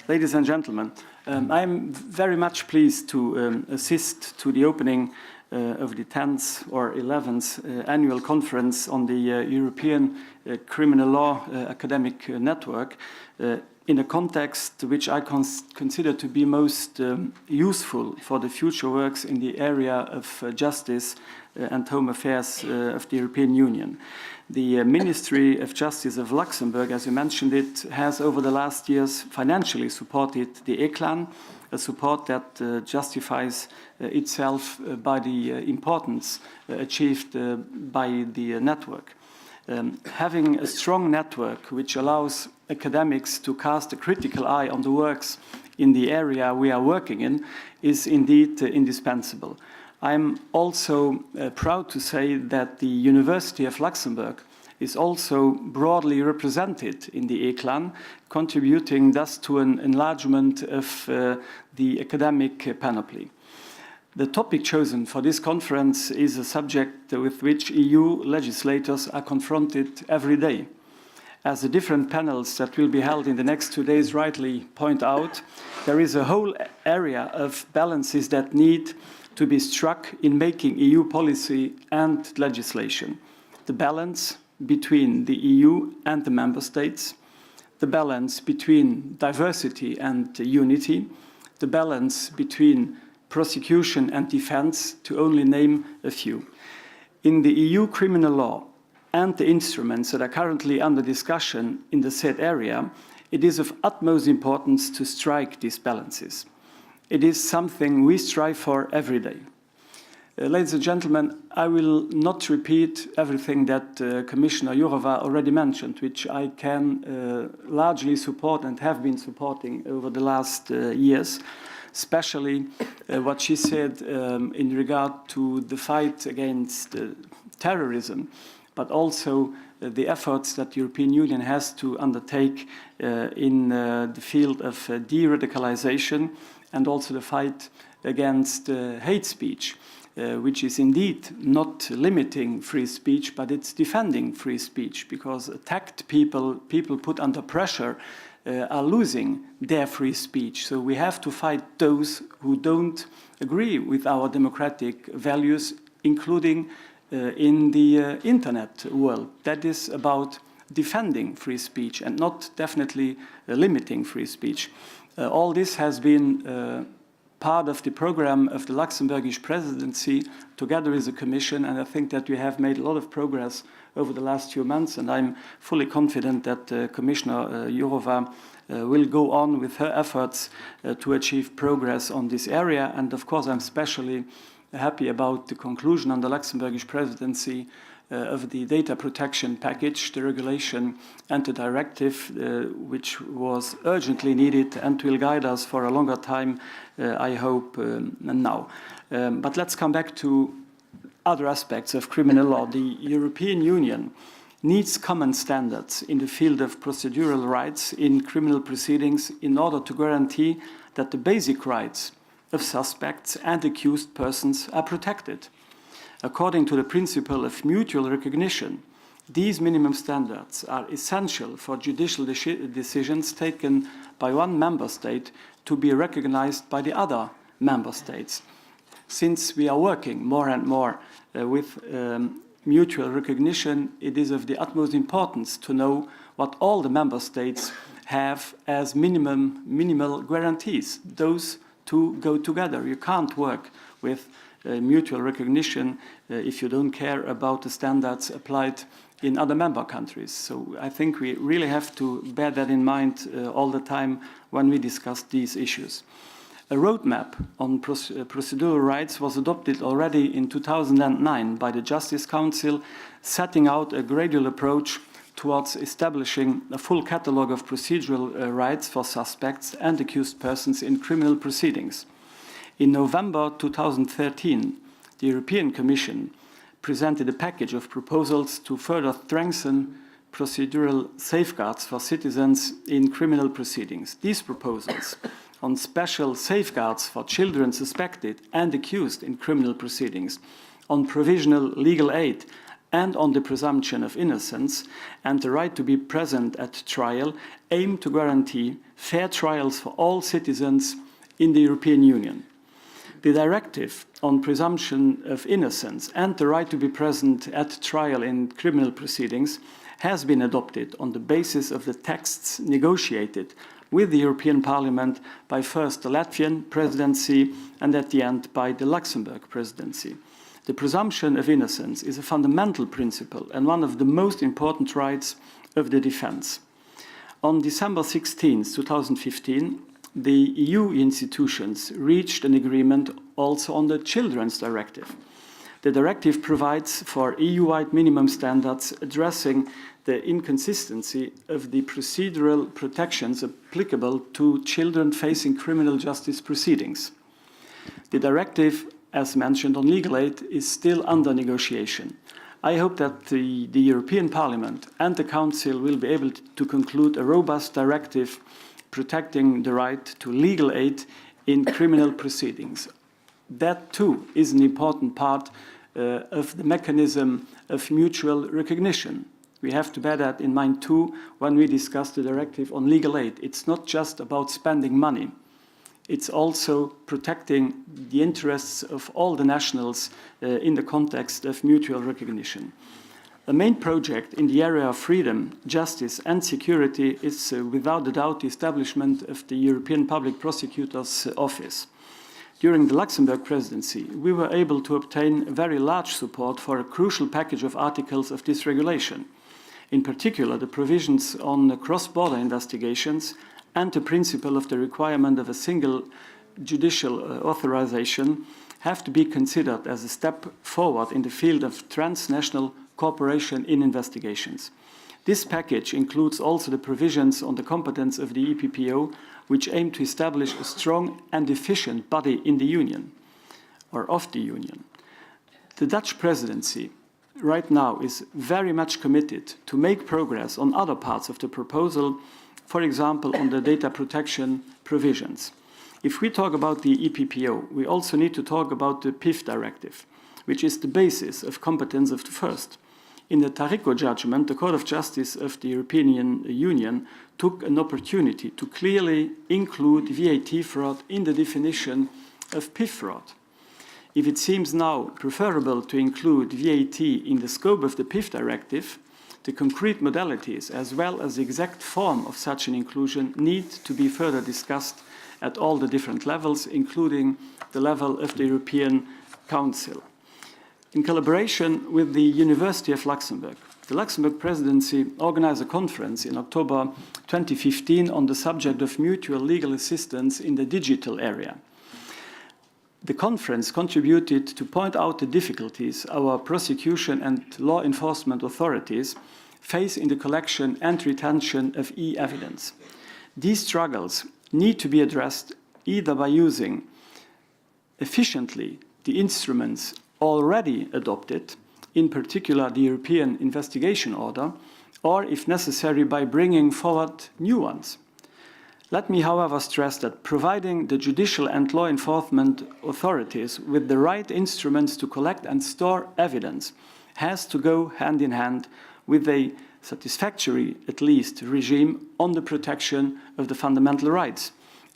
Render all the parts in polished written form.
Ladies and gentlemen, I am very much pleased to assist to the opening of the 10th or 11th annual conference on the European Criminal Law Academic Network in a context which I consider to be most useful for the future works in the area of justice and home affairs of the European Union. The Ministry of Justice of Luxembourg, as you mentioned it, has over the last years financially supported the ECLAN, a support that justifies itself by the importance achieved by the network. Having a strong network which allows academics to cast a critical eye on the works in the area we are working in is indeed indispensable. I'm also proud to say that the University of Luxembourg is also broadly represented in the ECLAN, contributing thus to an enlargement of the academic panoply. The topic chosen for this conference is a subject with which EU legislators are confronted every day. As the different panels that will be held in the next 2 days rightly point out, there is a whole area of balances that need to be struck in making EU policy and legislation. The balance between the EU and the member states, the balance between diversity and unity, the balance between prosecution and defense, to only name a few. In the EU criminal law and the instruments that are currently under discussion in the said area, it is of utmost importance to strike these balances. It is something we strive for every day. Ladies and gentlemen, I will not repeat everything that Commissioner Jourova already mentioned, which I can largely support and have been supporting over the last years, especially what she said in regard to the fight against terrorism, but also the efforts that the European Union has to undertake in the field of de-radicalization and also the fight against hate speech, which is indeed not limiting free speech, but it's defending free speech, because attacked people put under pressure are losing their free speech. So we have to fight those who don't agree with our democratic values, including in the internet world. That is about defending free speech and not definitely limiting free speech. All this has been part of the program of the Luxembourgish presidency together with the Commission, and I think that we have made a lot of progress over the last few months, and I'm fully confident that Commissioner Jourova will go on with her efforts to achieve progress on this area. And of course, I'm especially happy about the conclusion on the Luxembourgish presidency of the data protection package, the regulation and the directive, which was urgently needed and will guide us for a longer time, I hope, now. But let's come back to other aspects of criminal law. The European Union needs common standards in the field of procedural rights in criminal proceedings in order to guarantee that the basic rights of suspects and accused persons are protected. According to the principle of mutual recognition, these minimum standards are essential for judicial decisions taken by one member state to be recognized by the other member states. Since we are working more and more with mutual recognition, it is of the utmost importance to know what all the member states have as minimal guarantees. Those two go together. You can't work with mutual recognition if you don't care about the standards applied in other member countries. So I think we really have to bear that in mind all the time when we discuss these issues. A roadmap on procedural rights was adopted already in 2009 by the Justice Council, setting out a gradual approach towards establishing a full catalogue of procedural rights for suspects and accused persons in criminal proceedings. In November 2013, the European Commission presented a package of proposals to further strengthen procedural safeguards for citizens in criminal proceedings. These proposals on special safeguards for children suspected and accused in criminal proceedings, on provisional legal aid, and on the presumption of innocence and the right to be present at trial aim to guarantee fair trials for all citizens in the European Union. The directive on presumption of innocence and the right to be present at trial in criminal proceedings has been adopted on the basis of the texts negotiated with the European Parliament by first the Latvian presidency and at the end by the Luxembourg presidency. The presumption of innocence is a fundamental principle and one of the most important rights of the defense. On December 16, 2015, the EU institutions reached an agreement also on the Children's Directive. The directive provides for EU-wide minimum standards addressing the inconsistency of the procedural protections applicable to children facing criminal justice proceedings. The directive, as mentioned on legal aid, is still under negotiation. I hope that the European Parliament and the Council will be able to conclude a robust directive protecting the right to legal aid in criminal proceedings. That too is an important part of the mechanism of mutual recognition. We have to bear that in mind too when we discuss the directive on legal aid. It's not just about spending money. It's also protecting the interests of all the nationals in the context of mutual recognition. The main project in the area of freedom, justice and security is without a doubt the establishment of the European Public Prosecutor's Office. During the Luxembourg presidency, we were able to obtain very large support for a crucial package of articles of this regulation. In particular, the provisions on cross-border investigations and the principle of the requirement of a single judicial authorization have to be considered as a step forward in the field of transnational cooperation in investigations. This package includes also the provisions on the competence of the EPPO, which aim to establish a strong and efficient body in the Union, or of the Union. The Dutch presidency right now is very much committed to make progress on other parts of the proposal, for example, on the data protection provisions. If we talk about the EPPO, we also need to talk about the PIF directive, which is the basis of competence of the first. In the Taricco judgment, the Court of Justice of the European Union took an opportunity to clearly include VAT fraud in the definition of PIF fraud. If it seems now preferable to include VAT in the scope of the PIF directive, the concrete modalities as well as the exact form of such an inclusion need to be further discussed at all the different levels, including the level of the European Council. In collaboration with the University of Luxembourg, the Luxembourg presidency organized a conference in October 2015 on the subject of mutual legal assistance in the digital area. The conference contributed to point out the difficulties our prosecution and law enforcement authorities face in the collection and retention of e-evidence. These struggles need to be addressed either by using efficiently the instruments already adopted, in particular the European Investigation Order, or if necessary by bringing forward new ones. Let me, however, stress that providing the judicial and law enforcement authorities with the right instruments to collect and store evidence has to go hand in hand with a satisfactory, at least, regime on the protection of the fundamental rights,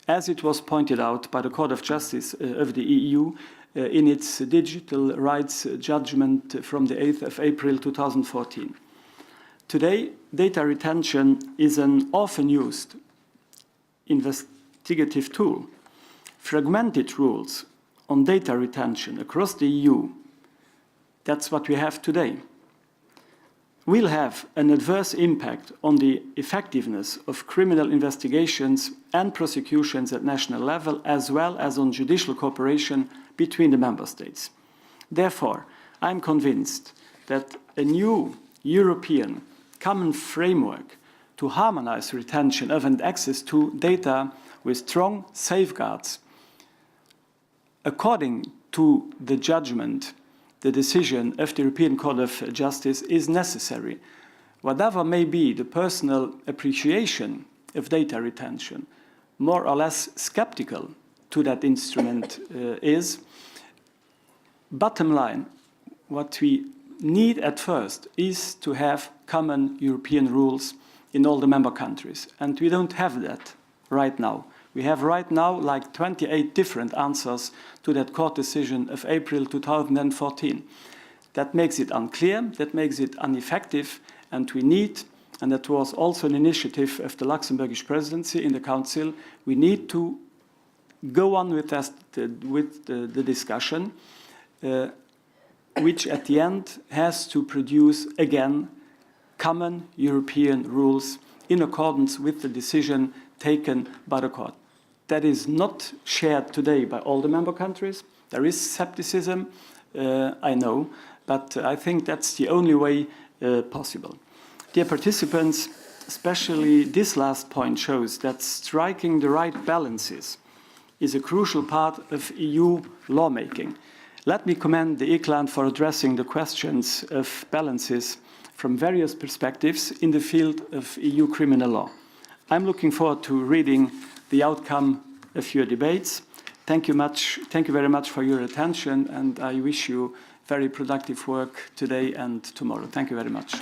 as it was pointed out by the Court of Justice of the EU in its digital rights judgment from the 8th of April 2014. Today, data retention is an often used investigative tool. Fragmented rules on data retention across the EU, that's what we have today, will have an adverse impact on the effectiveness of criminal investigations and prosecutions at national level, as well as on judicial cooperation between the member states. Therefore, I'm convinced that a new European common framework to harmonize retention of and access to data with strong safeguards, according to the judgment, the decision of the European Court of Justice, is necessary. Whatever may be the personal appreciation of data retention, more or less skeptical to that instrument is, bottom line, what we need at first is to have common European rules in all the member countries. And we don't have that right now. We have right now like 28 different answers to that court decision of April 2014. That makes it unclear, that makes it ineffective, and we need, and that was also an initiative of the Luxembourgish presidency in the Council, we need to go on with the discussion, which at the end has to produce, again, common European rules in accordance with the decision taken by the court. That is not shared today by all the member countries. There is skepticism, I know, but I think that's the only way possible. Dear participants, especially this last point shows that striking the right balances is a crucial part of EU lawmaking. Let me commend the ECLAN for addressing the questions of balances from various perspectives in the field of EU criminal law. I'm looking forward to reading the outcome of your debates. Thank you very much for your attention, and I wish you very productive work today and tomorrow. Thank you very much.